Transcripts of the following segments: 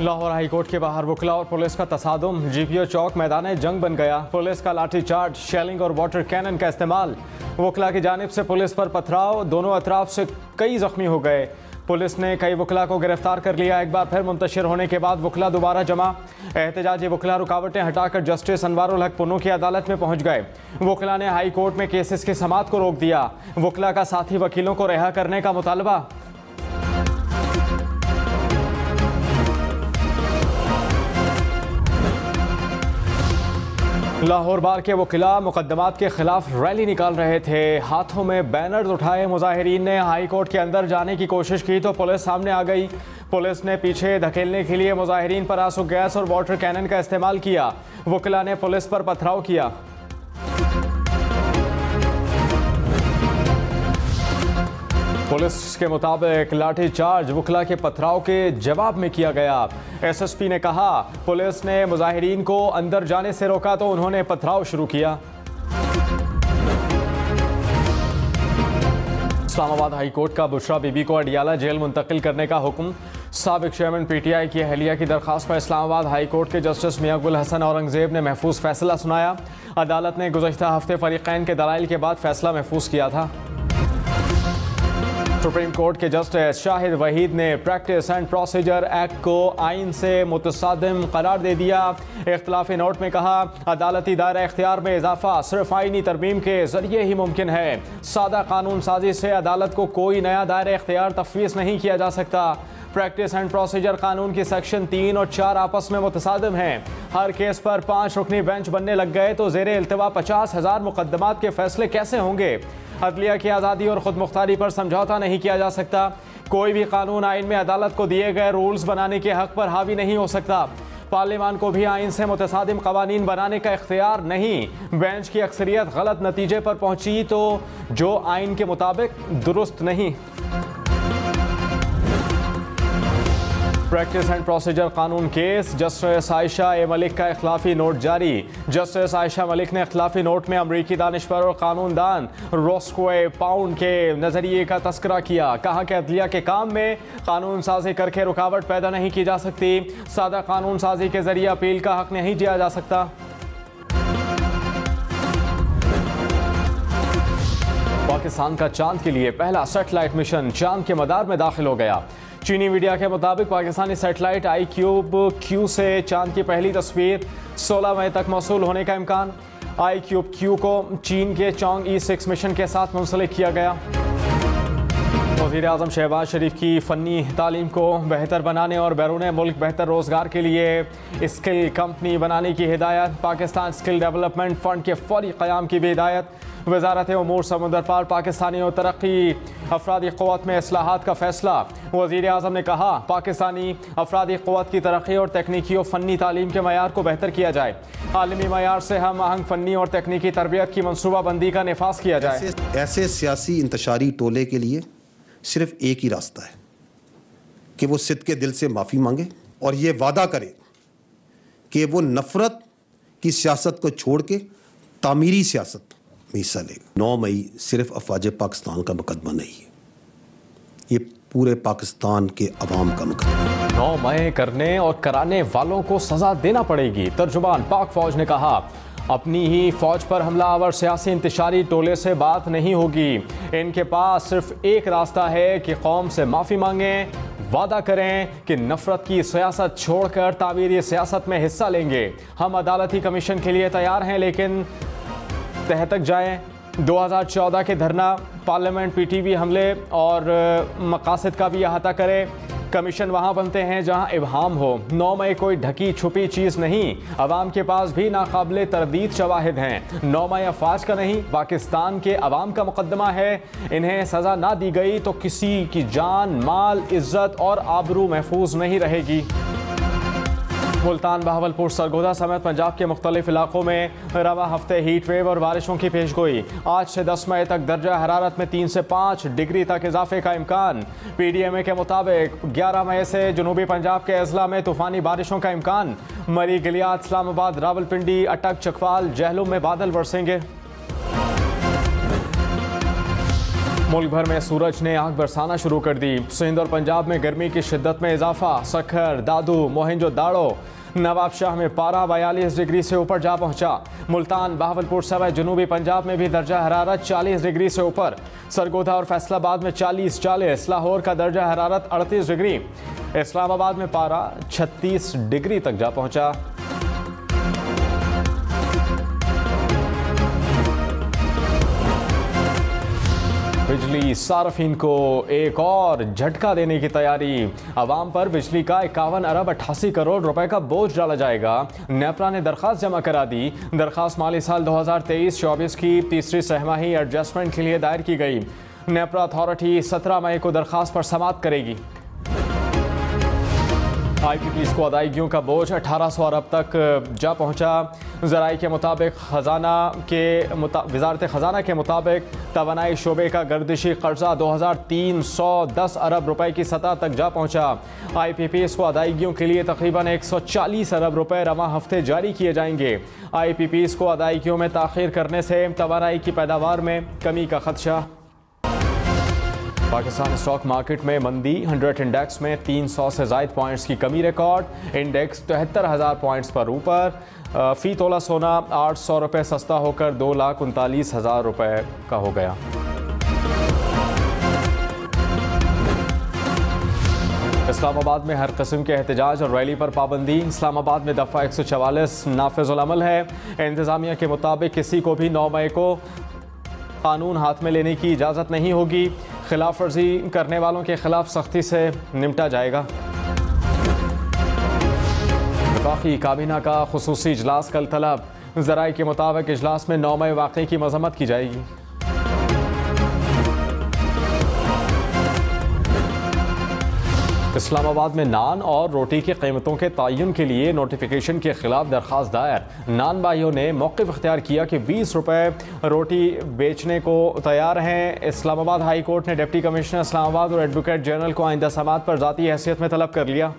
Lahore high court के बाहर वकला और पुलिस का तसादुम, जीपीओ चौक मैदान जंग बन गया। पुलिस का लाठीचार्ज, शेलिंग और वाटर कैनन का इस्तेमाल। वकला की जानिब से पुलिस पर पथराव, दोनों अतराफ से कई जख्मी हो गए। पुलिस ने कई वकला को गिरफ्तार कर लिया। एक बार फिर मुंतशिर होने के बाद वकला दोबारा जमा। एहतजाजी वकला रुकावटें हटाकर जस्टिस अनवारुल हक पुन्नू की अदालत में पहुंच गए। वकला ने हाई कोर्ट में केसेस की समाअत को रोक दिया। वकला का साथी वकीलों को रिहा करने का मुतालबा। लाहौर बार के वकीला मुकदमात के खिलाफ रैली निकाल रहे थे। हाथों में बैनर्स उठाए मुजाहिरीन ने हाई कोर्ट के अंदर जाने की कोशिश की तो पुलिस सामने आ गई। पुलिस ने पीछे धकेलने के लिए मुजाहिरीन पर आंसू गैस और वाटर कैनन का इस्तेमाल किया। वकीला ने पुलिस पर पथराव किया। पुलिस के मुताबिक लाठीचार्ज वकला के पथराव के जवाब में किया गया। एसएसपी ने कहा पुलिस ने मुजाहिरीन को अंदर जाने से रोका तो उन्होंने पथराव शुरू किया। इस्लामाबाद हाई कोर्ट का बुशरा बीबी को अडियाला जेल मुंतकिल करने का हुक्म। साबिक चेयरमैन पीटीआई की अहलिया की दरखास्त पर इस्लामाबाद हाई कोर्ट के जस्टिस मियां गुल हसन औरंगजेब ने महफूज फैसला सुनाया। अदालत ने गुज़श्ता हफ्ते फरीक़ैन के दलाइल के बाद फैसला महफूज किया था। सुप्रीम कोर्ट के जस्टिस शाहिद वहीद ने प्रैक्टिस एंड प्रोसीजर एक्ट को आइन से मुतसादिम करार दे दिया। इख्तिलाफी नोट में कहा अदालती दायरा इख्तियार में इजाफा सिर्फ आइनी तरमीम के जरिए ही मुमकिन है। सादा कानून साजी से अदालत को कोई नया दायरा इख्तियार तफवीज़ नहीं किया जा सकता। प्रैक्टिस एंड प्रोसीजर कानून की सेक्शन 3 और 4 आपस में मुतसादिम हैं। हर केस पर 5 रुकनी बेंच बनने लग गए तो ज़ेरे इल्तवा 50,000 मुकदमात के फैसले कैसे होंगे। अदलिया की आज़ादी और खुद मुख्तारी पर समझौता नहीं किया जा सकता। कोई भी कानून आइन में अदालत को दिए गए रूल्स बनाने के हक पर हावी नहीं हो सकता। पार्लियामान को भी आइन से मुतसादिम कवानीन बनाने का इख्तियार नहीं। बेंच की अक्सरियत गलत नतीजे पर पहुंची तो जो आइन के मुताबिक दुरुस्त नहीं। प्रैक्टिस एंड प्रोसीजर कानून केस, जस्टिस आयशा ए मलिक का इख्लाफी नोट जारी। जस्टिस आयशा मलिक ने इख्लाफी नोट में अमरीकी दानिशवर और कानूनदान रोस्को पाउंड के नज़रिए का तस्करा किया। कहा कि अदलिया के काम में कानून साजी करके रुकावट पैदा नहीं की जा सकती। सादा कानून साजी के जरिए अपील का हक नहीं दिया जा सकता। पाकिस्तान का चांद के लिए पहला सैटेलाइट मिशन चांद के मदार में दाखिल हो गया। चीनी मीडिया के मुताबिक पाकिस्तानी सैटेलाइट iCube-Q से चांद की पहली तस्वीर 16 मई तक मौसूल होने का इम्कान। iCube-Q को चीन के चोंग E6 मिशन के साथ मुंसलिक किया गया। वज़ीर आज़म शहबाज शरीफ की फ़नी तालीम को बेहतर बनाने और बैरून मुल्क बेहतर रोज़गार के लिए स्किल कंपनी बनाने की हिदायत। पाकिस्तान स्किल डेवलपमेंट फ़ंड के फौरी क़याम की भी हिदायत। वज़ारत उमूर समुंदर पार पाकिस्तानी और तरक्की अफरादी क़ुव्वत में इस्लाहात का फ़ैसला। वज़ीर आज़म ने कहा पाकिस्तानी अफरादी क़ुव्वत की तरक्की और तकनीकी और फ़नी तालीम के मयार को बेहतर किया जाए। आलमी मयार से हम आहंग फ़नी और तकनीकी तरबियत की मनसूबाबंदी का निफाज किया जाए। ऐसे सियासी इंतशारी टोले के लिए सिर्फ एक ही रास्ता है कि वो सिद्क़ के दिल से माफ़ी मांगे और ये वादा करे कि वो नफ़रत की सियासत को छोड़ के तामीरी सियासत में हिस्सा लेगा। 9 मई सिर्फ अफवाज पाकिस्तान का मुकदमा नहीं है, ये पूरे पाकिस्तान के अवाम का मुकदमा है। 9 मई करने और कराने वालों को सज़ा देना पड़ेगी। तर्जुमान पाक फ़ौज ने कहा अपनी ही फ़ौज पर हमलावर सियासी इंतशारी टोले से बात नहीं होगी। इनके पास सिर्फ एक रास्ता है कि कौम से माफ़ी मांगें, वादा करें कि नफ़रत की सियासत छोड़कर तामीरी सियासत में हिस्सा लेंगे। हम अदालती कमीशन के लिए तैयार हैं लेकिन तह तक जाएं। 2014 के धरना, पार्लियामेंट, पीटीवी हमले और मकासद का भी अहाता करे। कमीशन वहाँ बनते हैं जहाँ इब्हाम हो। 9 मई कोई ढकी छुपी चीज़ नहीं। अवाम के पास भी नाकाबिले तरदीद शवाहिद हैं। 9 मई अफवाज का नहीं, पाकिस्तान के अवाम का मुकदमा है। इन्हें सज़ा ना दी गई तो किसी की जान, माल, इज्जत और आबरू महफूज नहीं रहेगी। मुल्तान, बहावलपुर, सरगोदा समेत पंजाब के मुख्तलिफ इलाकों में रवा हफ्ते हीट वेव और बारिशों की पेशगोई। आज से 10 मई तक दर्जा हरारत में 3 से 5 डिग्री तक इजाफे का इम्कान। PDMA के मुताबिक 11 मई से जनूबी पंजाब के अजला में तूफ़ानी बारिशों का इम्कान। मरी, गिलियात, इस्लामाबाद, रावलपिंडी, अटक, चकवाल, जहलुम में बादल बरसेंगे। मुल्क भर में सूरज ने आग बरसाना शुरू कर दी। सिंध और पंजाब में गर्मी की शिद्दत में इजाफा। सखर, दादू, मोहनजोदाड़ो, नवाबशाह में पारा 42 डिग्री से ऊपर जा पहुंचा। मुल्तान, बहावलपुर समेत जनूबी पंजाब में भी दर्जा हरारत 40 डिग्री से ऊपर। सरगोधा और फैसलाबाद में 40, लाहौर का दर्जा हरारत 38 डिग्री। इस्लामाबाद में पारा 36 डिग्री तक जा पहुंचा। बिजली सार्फिन को एक और झटका देने की तैयारी। अवाम पर बिजली का 51 अरब 88 करोड़ रुपए का बोझ डाला जाएगा। नेपरा ने दरखास्त जमा करा दी। दरखास्त माली साल 2023-24 की तीसरी सहमाही एडजस्टमेंट के लिए दायर की गई। नेपरा अथॉरिटी 17 मई को दरखास्त पर समाअत करेगी। IPPs को अदायगियों का बोझ 1800 अरब तक जा पहुंचा। ज़राए के मुताबिक वजारत ख़जाना के मुताबिक तवानाई शोबे का गर्दिशी कर्जा 2310 अरब रुपए की सतह तक जा पहुंचा। IPPs को अदायगियों के लिए तकरीबन 140 अरब रुपए रवा हफ्ते जारी किए जाएंगे। IPPs को अदायगियों में ताख़ीर करने से तवानाई की पैदावार में कमी का खदशा। पाकिस्तान स्टॉक मार्केट में मंदी। 100 इंडेक्स में 300 से ज़ायद पॉइंट्स की कमी रिकॉर्ड। इंडेक्स 73,000 पॉइंट्स पर ऊपर। फी तोला सोना 800 रुपये सस्ता होकर 2,39,000 रुपये का हो गया। इस्लामाबाद में हर किस्म के एहतजाज और रैली पर पाबंदी। इस्लामाबाद में दफ़ा 144 नाफिजुल अमल है। इंतज़ामिया के मुताबिक किसी को भी 9 मई को कानून हाथ में लेने की इजाज़त नहीं होगी। खिलाफ वर्जी करने वालों के खिलाफ सख्ती से निपटा जाएगा। वफाकी काबीना का खुसूसी इजलास कल तलब। ज़राए के मुताबिक इजलास में 9 मई वाक़े की मज़म्मत की जाएगी। इस्लामाबाद में नान और रोटी की कीमतों के तयन के लिए नोटिफिकेशन के खिलाफ दरख्वास्त दायर। नान भाइयों ने मौक़िफ़ इख्तियार किया कि 20 रुपये रोटी बेचने को तैयार हैं। इस्लामाबाद हाई कोर्ट ने डिप्टी कमिश्नर इस्लामाबाद और एडवोकेट जनरल को आइंदा समाअत पर ज़ाती हैसियत में तलब कर लिया।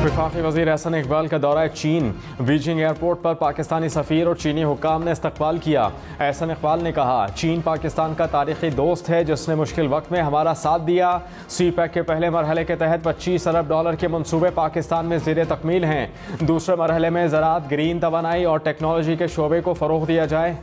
वफाकी वज़ीर एहसन इकबाल का दौरा चीन। बीजिंग एयरपोर्ट पर पाकिस्तानी सफ़ीर और चीनी हुक्काम ने इस्तकबाल किया। एहसन इकबाल ने कहा, चीन पाकिस्तान का तारीख़ी दोस्त है जिसने मुश्किल वक्त में हमारा साथ दिया। CPEC के पहले मरहले के तहत 25 अरब डॉलर के मनसूबे पाकिस्तान में ज़ेर तकमील हैं। दूसरे मरहले में ज़राअत, ग्रीन तवानाई और टेक्नोलॉजी के शोबे को फ़रोग़ दिया जाए।